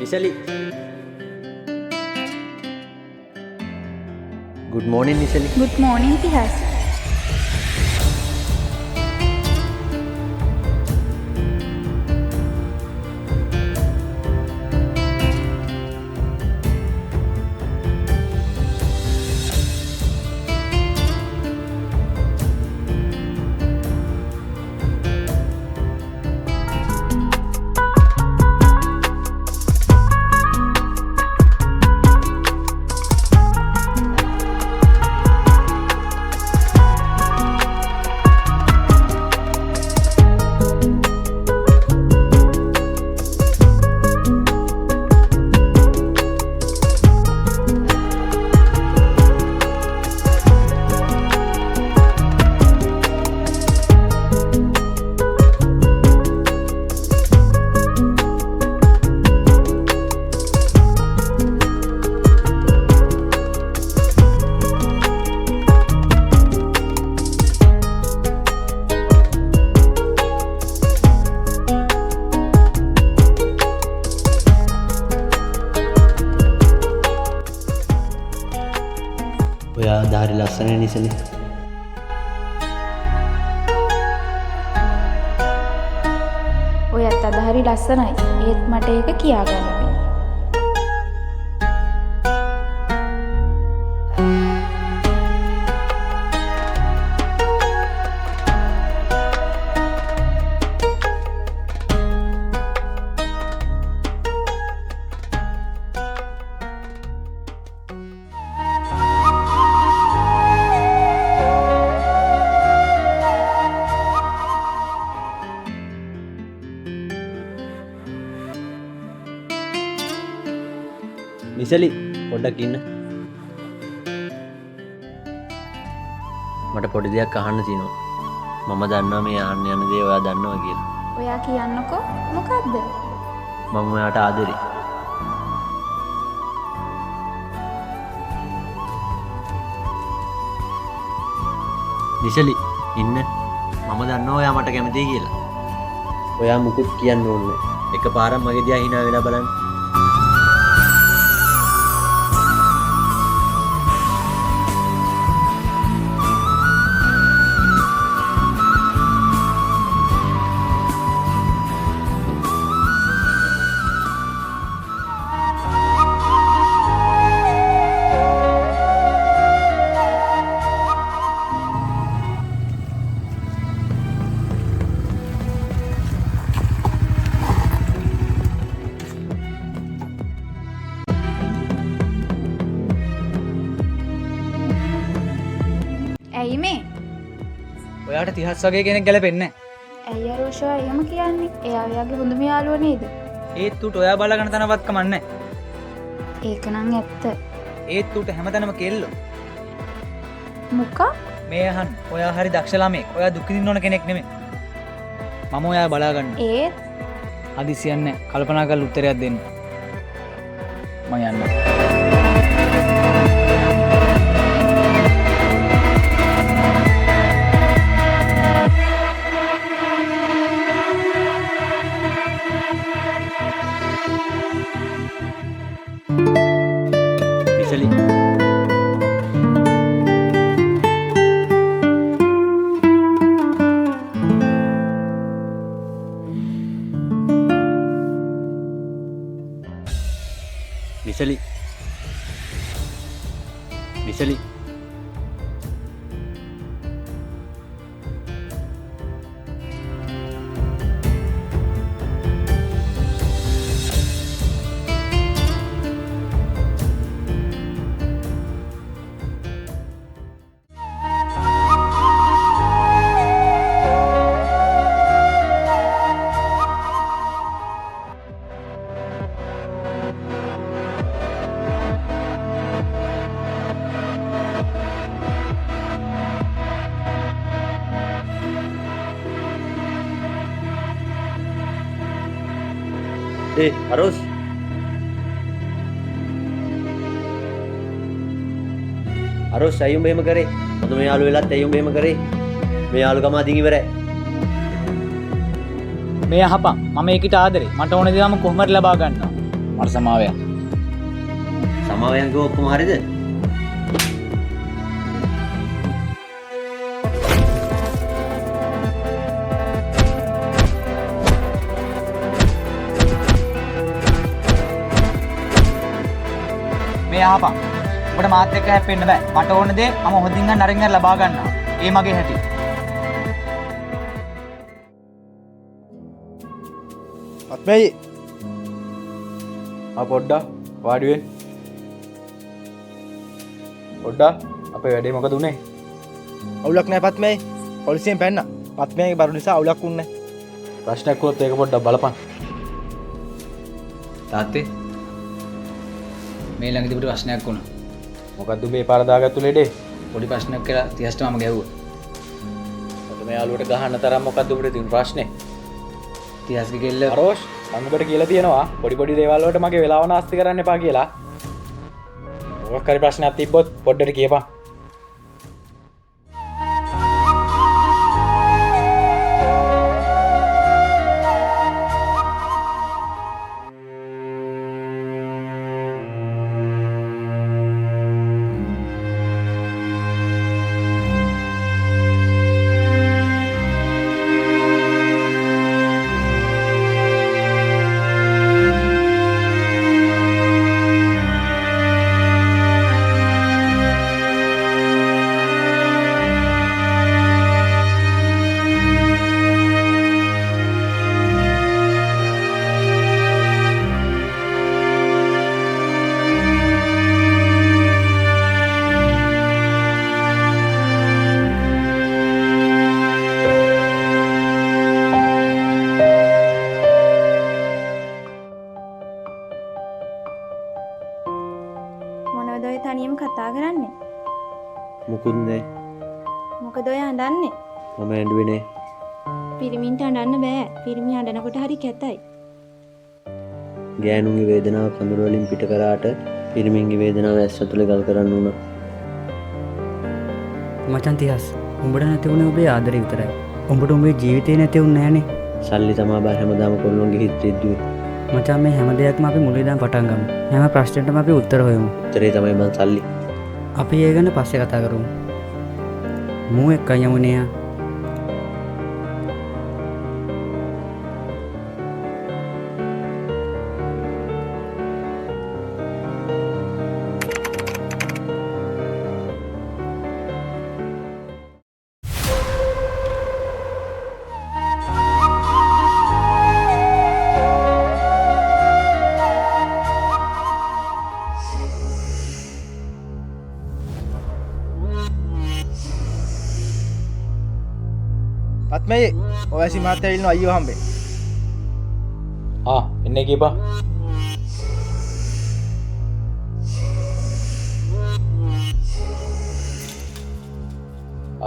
Nisali. Good morning, Nisali. Good morning, Tihas. ඔයා ධාරි ලස්සනයි නිසලි. ඔයත් අද හරි ලස්සනයි. ඒත් මට ඒක කියාගන්න බැහැ. නිසලි පොඩ්ඩක් ඉන්න. මට පොඩි දෙයක් අහන්න තියෙනවා. මම දන්නවා මේ අහන්න යන දේ ඔයා දන්නවා කියලා. ඔයා කියන්නකෝ මොකද්ද? මම ඔයාට ආදරේ. නිසලි ඉන්න. මම දන්නවා ඔයා මට කැමතියි කියලා. ඔයා මුකුත් කියන්න ඕනේ. එකපාරක් මගේ දිහා hina වෙලා බලන්න. ඇයි මේ? ඔයාට 30 වගේ කෙනෙක් ගැලපෙන්නේ ඇයි අරෝෂා එහෙම කියන්නේ? එයා ඔයාගේ හොඳම යාළුවා නේද? නැහැ. ඒත් උට ඔයා බලගන්න තනවත් කමන්නේ. ඒක නම් ඇත්ත. ඒත් උට හැමතැනම කෙල්ලෝ. මොකක්? මේ අහන්න. ඔයා හරි දක්ෂ ළමෙක්. ඔයා දුක් විඳින්න ඕන කෙනෙක් නෙමෙයි. මම ඔයා බලා ගන්න. ඒත් හදිසියක් නැහැ. කල්පනා කරලා උත්තරයක් දෙන්න. මම යන්නම්. Nisali Nisali Nisali Arus Arus ayung behema kare modu me yalu welat ayung behema kare me yalu kama adin iwarai මේ අහපන් මම ඒකට ආදරේ මට ඕන දේ මම කොහොමද ලබා ගන්නවා මට සමාවය. සමාවෙන් කිව්ව ඔක්කොම හරිද? මේ ආපන්. ඔබට මාත් එක්ක හැප්පෙන්න බෑ. මට ඕන දේ මම හොඳින් ගන්න අරින් ගන්න ලබා ගන්නවා. ඒ මගේ හැටි. පත්මයි පොඩ්ඩා වාඩි වෙන්න. පොඩ්ඩා අපේ වැඩේ මොකද උනේ? අවුලක් නැහැ පත්මයි. පොලිසියෙන් පැන්න. පත්මයිගේ බරු නිසා අවුලක් වුන්නේ නැහැ. ප්‍රශ්නයක් වුණොත් ඒක පොඩ්ඩක් බලපන්. තාත්තේ මේ ළඟ තිබුණු ප්‍රශ්නයක් වුණා. මොකද්ද මේ පාර දාගත්තු ලෙඩේ? පොඩි ප්‍රශ්නයක් කියලා 30ට මම ගැහුවා. ඔතන මේ යාළුවට ගහන්න තරම් මොකද්ද උඹට තියෙන ප්‍රශ්නේ? 30ගේ කෙල්ල අරෝෂ් මම ඔබට කියලා තියෙනවා පොඩි පොඩි දේවල් වලට මගේ වෙලාව නාස්ති කරන්න එපා කියලා. මොකක් හරි ප්‍රශ්නයක් තිබ්බොත් පොඩ්ඩට කියපන්. මොනවද ඔය තනියම කතා කරන්නේ? මුකුත් නෑ. මොකද ඔය අඬන්නේ? මම ඇඬුවේ නෑ. පිරිමින්ට අඬන්න බෑ. පිරිමි අඬනකොට හරි කැතයි. ගෑනුන්ගේ වේදනාව කඳුළු වලින් පිට කරාට පිරිමින්ගේ වේදනාව ඇස් ඇතුලේ ගල් කරන්න උනා. මචන් තිහස් උඹට නැති වුණේ ඔබේ ආදරය විතරයි. උඹට උඹේ ජීවිතේ නැති වුන්නේ නෑනේ. සල්ලි තමයි බා හැමදාම කොල්ලොන්ගේ හිත රිද්දුවේ. මචං මේ හැම දෙයක්ම අපි මුලින් ඉඳන් පටන් ගමු. හැම ප්‍රශ්නෙටම අපි උත්තර හොයමු. උත්තරේ තමයි බං සල්ලි. අපි ඒ ගැන පස්සේ කතා කරමු. මූ එක්ක යමු නේ. පත්මයි ඔයසි මාත් ඇවිල්ලා අයියෝ හම්බේ. එන්නේ කියපන්.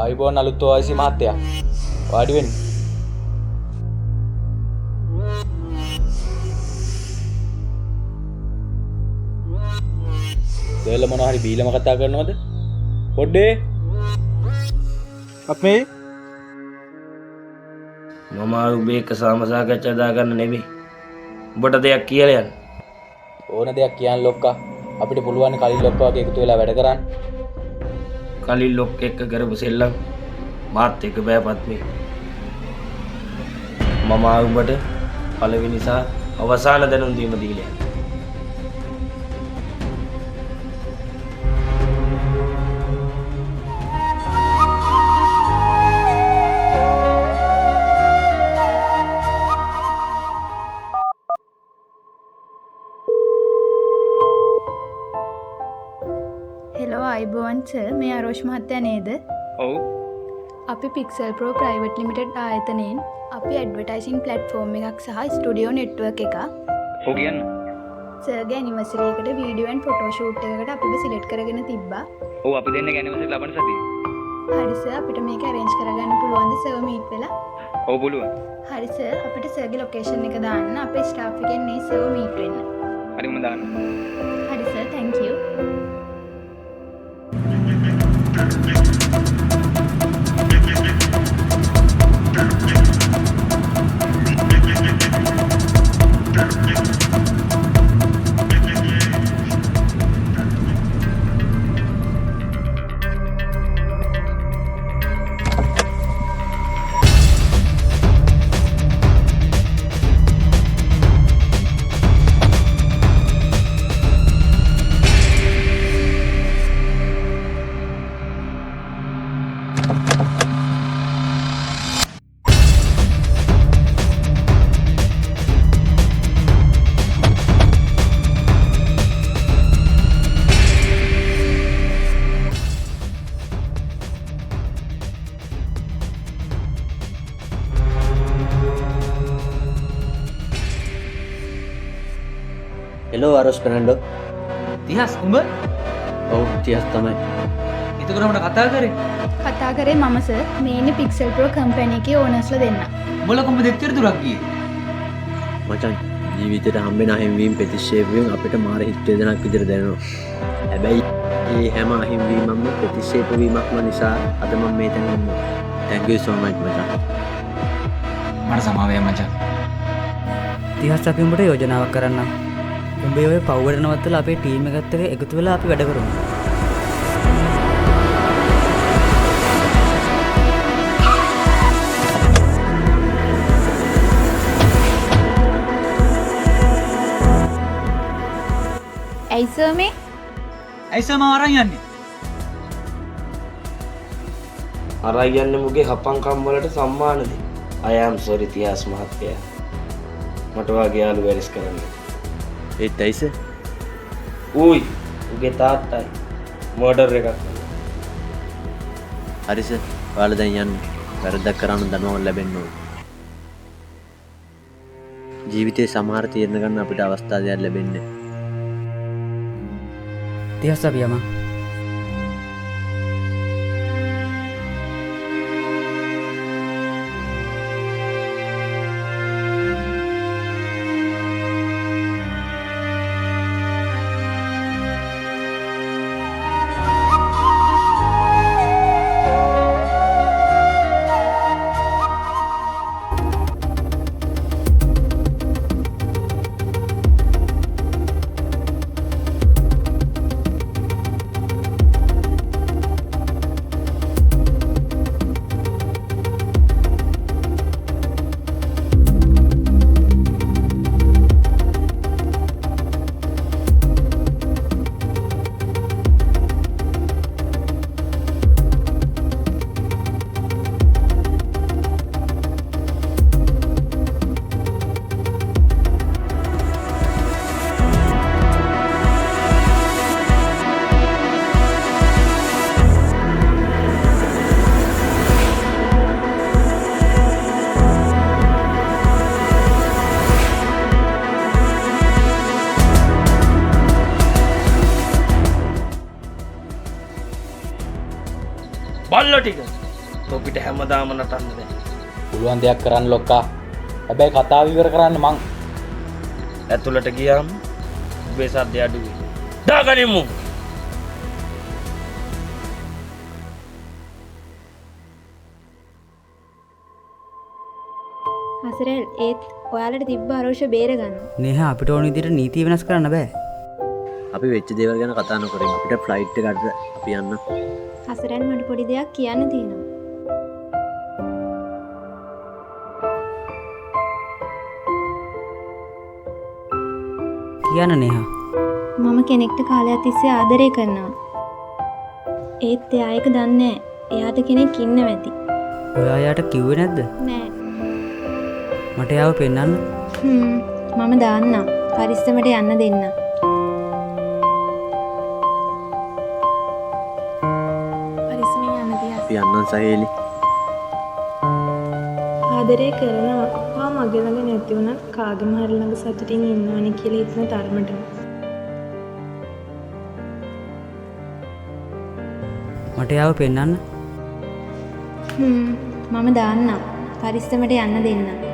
ආයිබෝන් අලුත් ඔයසි මහත්තයා. වාඩි වෙන්න. දෙල මොනවා හරි බීලම කතා කරනවද? පොඩ්ඩේ. පත්මයි මම උඹේ එක සාකච්ඡා දාගන්න නෙමෙයි. උඹට දෙයක් කියලා යන්න. ඕන දෙයක් කියන්න ලොක්කා. අපිට පුළුවන් කලින් ලොක්කා වගේ එකතු වෙලා වැඩ කරන්න. කලින් ලොක් එක්ක කරපු සෙල්ලම් මාත් එක්ක බෑපත් මේ. මම උඹට පළවෙනි සහ අවසාන දැනුම් දීම දීලා යන්න. හෙලෝ අයිබෝන් සර්, මේ අරෝෂ් මහත්තයා නේද? ඔව්. අපි පික්සල් ප්‍රෝ ප්‍රයිවට් ලිමිටඩ් ආයතනයෙන් අපි ඇඩ්වර්ටයිසින් ප්ලැට්ෆෝම් එකක් සහ ස්ටුඩියෝ නෙට්වර්ක් එකක් ඔව් කියන්න. සර්ගේ ඇනිවර්සරි එකට වීඩියෝ ඇන්ඩ් ෆොටෝ ෂූට් එකකට අපිව සිලෙක්ට් කරගෙන තිබ්බා. ඔව් අපි දෙන්නේ ඇනිවර්සරි ලබන සතියේ. හරි සර්, අපිට මේක arrange කරගන්න පුළුවන්ද සර් මීට් වෙලා? ඔව් පුළුවන්. හරි සර්, අපිට සර්ගේ ලොකේෂන් එක දාන්න. අපේ ස්ටාෆ් එකෙන් මේ සර් මීට් වෙන්න. හරි මම දාන්න. හරි සර්, thank you. හෙලෝ අරස් පෙනන්ඩෝ. තිහස් උඹ ඔව් තියස් තමයි. එතකොට මට කතා කරේ කතා කරේ මම සර් මේ ඉන්නේ පික්සල් ප්‍රෝ කම්පැනි එකේ ඕනර්ස්ලා දෙන්න. උඹලා කොහොමද දෙච්චර දුරක් ගියේ මචං ජීවිතේට හම්බෙන අහිම්වීම් ප්‍රතික්ෂේපයෙන් අපිට මාර හිත් වේදනාවක් විදිහට දැනෙනවා. හැබැයි මේ හැම අහිම්වීමක්ම ප්‍රතික්ෂේප වීමක්ම නිසා අද මම මේ තැන ඉන්නවා. Thank you so much මචං. මට සමාව වෙන්න මචං තිහස් අපි උඹට යෝජනාවක් කරන්නම්. උඹේ ඔය පව්වට නවත්තලා අපේ ටීම් එකත් එක්ක එකතු වෙලා අපි වැඩ කරමු. ඇයි සර් මේ? ඇයිසම අරන් යන්නේ අරයි යන්නේ මුගේ හපංකම් වලට සම්මාන දෙන්න. I am sorry තියාස් මහත්තයා. මට වාගේ යාළු වැරිස් කරන්න. ඒත් ඇයිස? ඌයි උගේ තාත්තයි මර්ඩර් එකක්. හරි සර්. ඔයාලා දැන් යන්න. වැරද්දක් කරන්න දනවල් ලැබෙන්න ඕන. ජීවිතේ සමහර තීරණ ගන්න අපිට අවස්ථා දෙයක් ලැබෙන්නේ. තිහස් අපි යමු. බල්ලෝ ටික තොපිට හැමදාම නටන්න බෑ. පුළුවන් දෙයක් කරන්න ලොක්කා. හැබැයි කතාව ඉවර කරන්න මං. ඇතුළට ගියාම උඹේ සද්ද අඩු වෙයි. දාගනිමු. හසරෙල් ඒත් ඔයාලට තිබ්බ අරෝෂ බේරගන්න. නේහා අපිට ඕන විදිහට නීතිය වෙනස් කරන්න බෑ. අපි වෙච්ච දේවල් ගැන කතා නොකරමු. අපිට ෆ්ලයිට් එකට අපි යන්න. හසරෙල් මට පොඩි දෙයක් කියන්න තියෙනවා. කියන්න නේහා. මම කෙනෙක්ට කාලයක් තිස්සේ ආදරය කරනවා. ඒත් එයා ඒක දන්නේ නැහැ. එයාට කෙනෙක් ඉන්නව ඇති. ඔයා යාට කිව්වේ නැද්ද? නෑ. මට යාව පෙන්නන්න. මම දාන්නම්. පරිස්සමට යන්න දෙන්න. පරිස්සමෙන් යන්න තියා. අපි යන්නම් සහේලි. ආදරය කරනවා. ආ මගේ ළඟ නැති වුණත් කාගෙම හරි ළඟ සතුටින් ඉන්නවනේ කියලා හිතන තරමට. මට යාව පෙන්නන්න. මම දාන්නම්. පරිස්සමට යන්න දෙන්න.